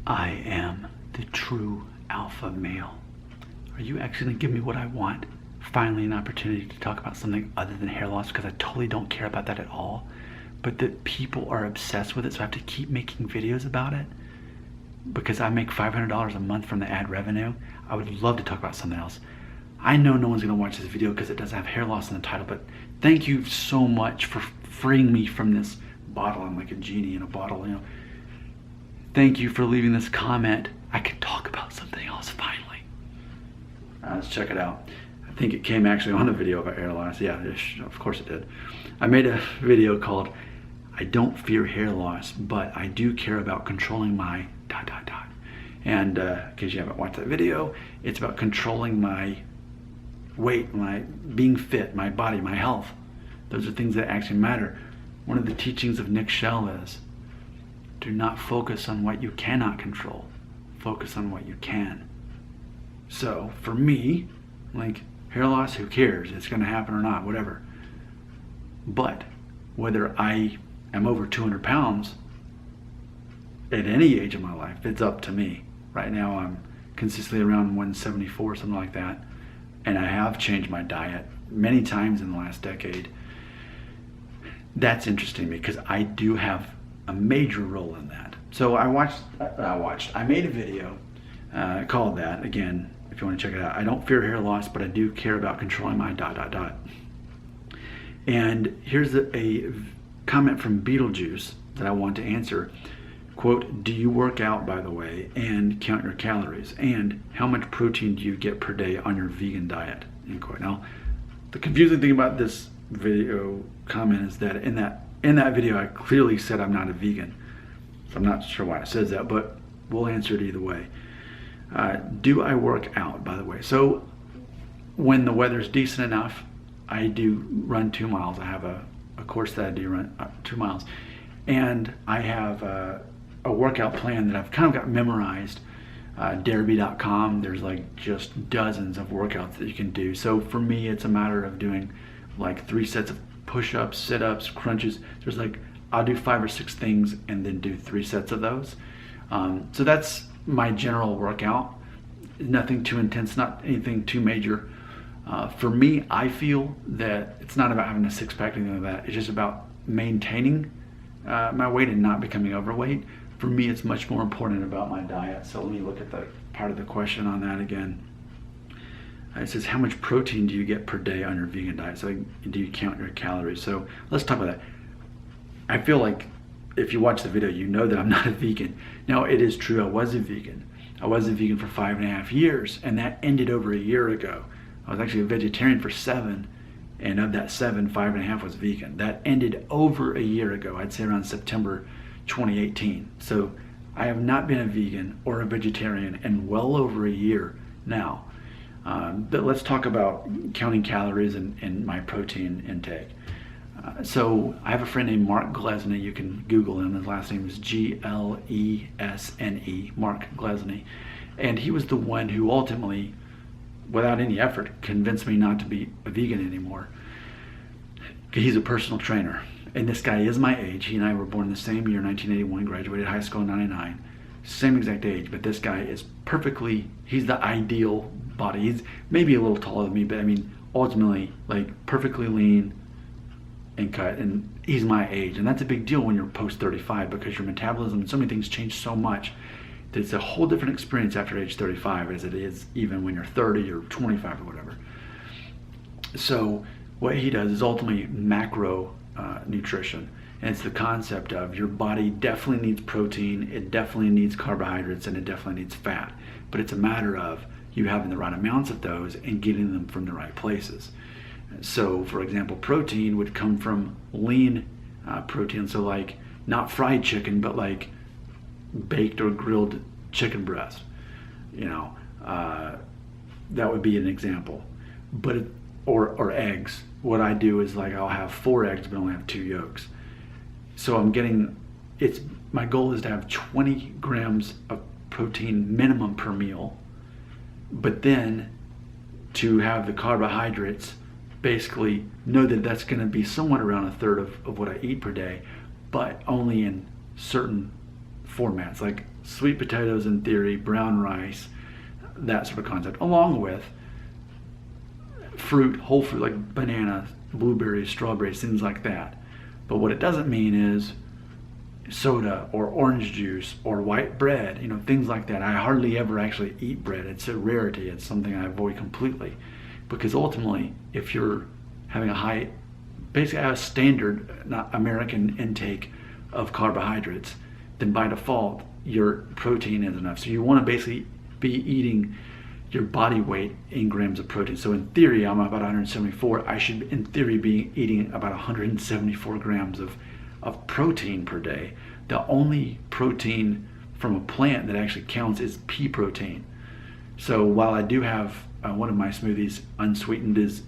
I am the true alpha male. Are you actually going to give me what I want? Finally, an opportunity to talk about something other than hair loss, because I totally don't care about that at all. But that people are obsessed with it, so I have to keep making videos about it because I make $500 a month from the ad revenue. I would love to talk about something else. I know no one's going to watch this video because it doesn't have hair loss in the title, but thank you so much for freeing me from this bottle. I'm like a genie in a bottle, you know. Thank you for leaving this comment. I could talk about something else finally. Let's check it out. I think it came actually on the video about hair loss. Yeah, of course it did. I made a video called I don't fear hair loss, but I do care about controlling my ... And in case you haven't watched that video, it's about controlling my weight, my being fit, my body, my health. Those are things that actually matter. One of the teachings of Nick Shell is do not focus on what you cannot control. Focus on what you can. So for me, like hair loss, who cares? It's going to happen or not, whatever. But whether I am over 200 pounds at any age of my life, it's up to me. Right now I'm consistently around 174, something like that. And I have changed my diet many times in the last decade. That's interesting to me because I do have a major role in that. So I made a video called that. Again, if you want to check it out, I don't fear hair loss, but I do care about controlling my ... And here's a comment from Beetlejuice that I want to answer. Quote, do you work out, by the way, and count your calories? And how much protein do you get per day on your vegan diet? End quote. Now, the confusing thing about this video comment is that in that video, I clearly said I'm not a vegan. So I'm not sure why it says that, but we'll answer it either way. Do I work out, by the way? So when the weather's decent enough, I do run 2 miles. I have a course that I do run 2 miles. And I have a workout plan that I've kind of got memorized. Derby.com, there's like just dozens of workouts that you can do. So for me, it's a matter of doing like 3 sets of push-ups, sit-ups, crunches. There's like, I'll do 5 or 6 things and then do 3 sets of those. So that's my general workout. Nothing too intense, not anything too major. For me, I feel that it's not about having a six-pack or anything like that. It's just about maintaining my weight and not becoming overweight. For me, it's much more important about my diet. So let me look at the part of the question on that again. It says, how much protein do you get per day on your vegan diet? So do you count your calories? So let's talk about that. I feel like if you watch the video, you know that I'm not a vegan. Now, it is true, I was a vegan. I was a vegan for 5.5 years, and that ended over a year ago. I was actually a vegetarian for 7, and of that 7, 5.5 was vegan. That ended over a year ago. I'd say around September 2018. So I have not been a vegan or a vegetarian in well over a year now. But let's talk about counting calories and my protein intake. So I have a friend named Mark Glesney. You can Google him. His last name is Glesne, Mark Glesney. And he was the one who ultimately, without any effort, convinced me not to be a vegan anymore. He's a personal trainer. And this guy is my age. He and I were born the same year, 1981, graduated high school in 99. Same exact age, but this guy is perfectly, he's the ideal body. He's maybe a little taller than me, but I mean, ultimately, like perfectly lean and cut, and he's my age. And that's a big deal when you're post 35 because your metabolism and so many things change so much that it's a whole different experience after age 35 as it is even when you're 30 or 25 or whatever. So what he does is ultimately macro nutrition. And it's the concept of your body definitely needs protein, it definitely needs carbohydrates, and it definitely needs fat. But it's a matter of you having the right amounts of those and getting them from the right places. So for example, protein would come from lean protein. So like not fried chicken, but like baked or grilled chicken breast. You know, that would be an example. But or eggs. What I do is like I'll have 4 eggs but only have 2 yolks. So I'm getting, my goal is to have 20 grams of protein minimum per meal, but then to have the carbohydrates, basically know that that's going to be somewhat around 1/3 of what I eat per day, but only in certain formats. Like sweet potatoes in theory, brown rice, that sort of concept, along with fruit, whole fruit like bananas, blueberries, strawberries, things like that. But what it doesn't mean is soda or orange juice or white bread, things like that. I hardly ever actually eat bread. It's a rarity. It's something I avoid completely, because ultimately, if you're having basically a standard, not American intake of carbohydrates, then by default, your protein is enough. So you want to basically be eating your body weight in grams of protein. So in theory, I'm about 174. I should, in theory, be eating about 174 grams of protein per day. The only protein from a plant that actually counts is pea protein. So while I do have one of my smoothies unsweetened is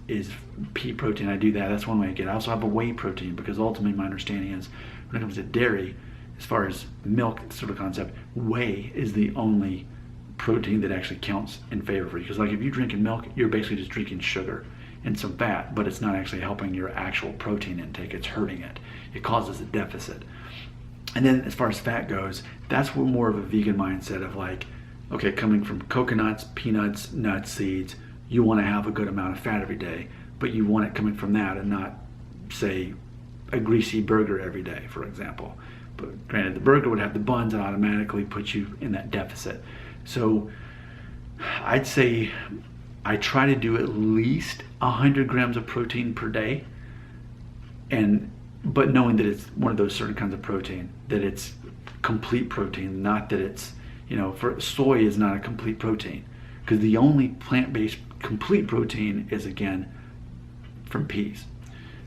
pea protein, I do that. That's one way I get it. I also have a whey protein, because ultimately my understanding is when it comes to dairy, as far as milk sort of concept, whey is the only protein that actually counts in favor for you. Because like if you're drinking milk, you're basically just drinking sugar and some fat, but it's not actually helping your actual protein intake. It's hurting it. It causes a deficit. And then as far as fat goes, that's more of a vegan mindset of like, okay, coming from coconuts, peanuts, nuts, seeds, you want to have a good amount of fat every day, but you want it coming from that and not, say, a greasy burger every day, for example. But granted, the burger would have the buns and automatically put you in that deficit. So I'd say I try to do at least 100 grams of protein per day, but knowing that it's one of those certain kinds of protein, that it's complete protein, not that it's, for soy is not a complete protein, because the only plant-based complete protein is, again, from peas.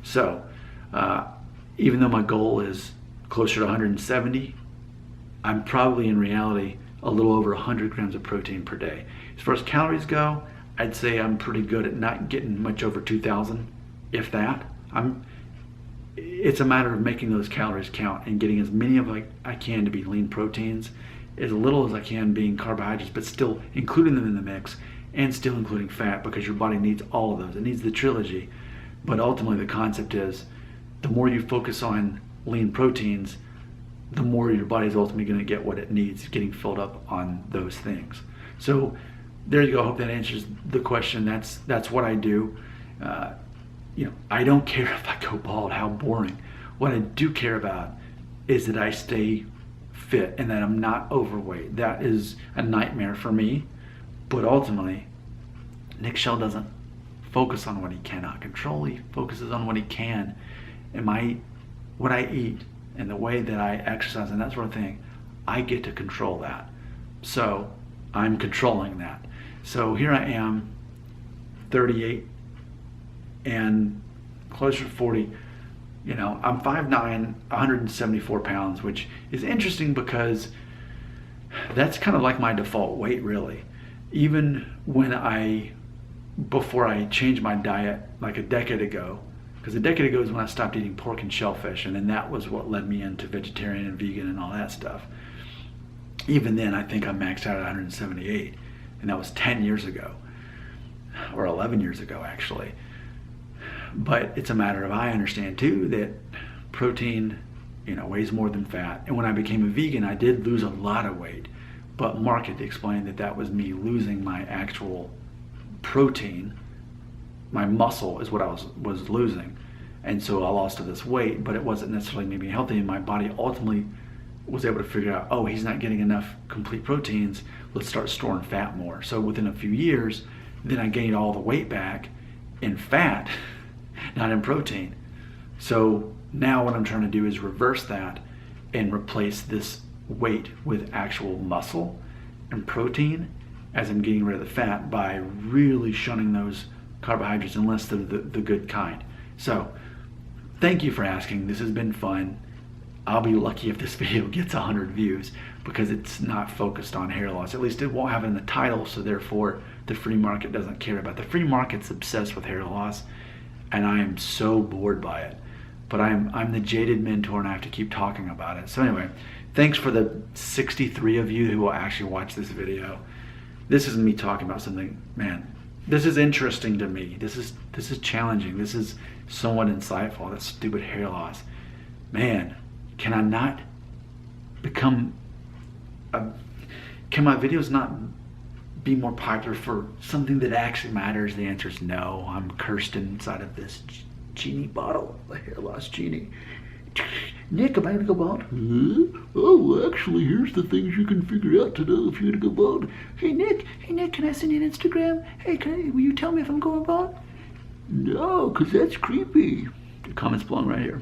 So even though my goal is closer to 170, I'm probably in reality a little over 100 grams of protein per day. As far as calories go, I'd say I'm pretty good at not getting much over 2,000, if that. It's a matter of making those calories count and getting as many of I can to be lean proteins, as little as I can being carbohydrates, but still including them in the mix, and still including fat, because your body needs all of those. It needs the trilogy. But ultimately the concept is, the more you focus on lean proteins, the more your body's ultimately going to get what it needs, getting filled up on those things. So there you go. I hope that answers the question. That's what I do. I don't care if I go bald. How boring. What I do care about is that I stay fit and that I'm not overweight. That is a nightmare for me. But ultimately, Nick Shell doesn't focus on what he cannot control. He focuses on what he can. And what I eat and the way that I exercise and that sort of thing, I get to control that. So I'm controlling that. So here I am, 38 and closer to 40. I'm 5'9", 174 pounds, which is interesting because that's kind of like my default weight, really. Even before I changed my diet like a decade ago, because a decade ago is when I stopped eating pork and shellfish, and then that was what led me into vegetarian and vegan and all that stuff. Even then, I think I maxed out at 178, and that was 10 years ago, or 11 years ago, actually. But it's a matter of, I understand too that protein, weighs more than fat. And when I became a vegan, I did lose a lot of weight, but Mark had explained that was me losing my actual protein. My muscle is what I was losing. And so I lost all this weight, but it wasn't necessarily making me healthy. And my body ultimately was able to figure out, oh, he's not getting enough complete proteins. Let's start storing fat more. So within a few years, then I gained all the weight back in fat, not in protein. So now what I'm trying to do is reverse that and replace this weight with actual muscle and protein as I'm getting rid of the fat by really shunning those carbohydrates unless they're the good kind. So thank you for asking. This has been fun. I'll be lucky if this video gets 100 views because it's not focused on hair loss. At least it won't have it in the title, so therefore the free market doesn't care about it. The free market's obsessed with hair loss, and I am so bored by it. But I'm the jaded mentor, and I have to keep talking about it. So anyway, thanks for the 63 of you who will actually watch this video. This is me talking about something, man. This is interesting to me. This is challenging. This is somewhat insightful. That stupid hair loss. Man, can I not become a Can my videos not be more popular for something that actually matters? The answer is no. I'm cursed inside of this genie bottle, a hair loss genie. Nick, am I gonna go bald? Oh, actually, here's the things you can figure out to know if you're gonna go bald. Hey Nick, can I send you an Instagram? Hey, will you tell me if I'm going bald? No, 'cause that's creepy. The comments belong right here.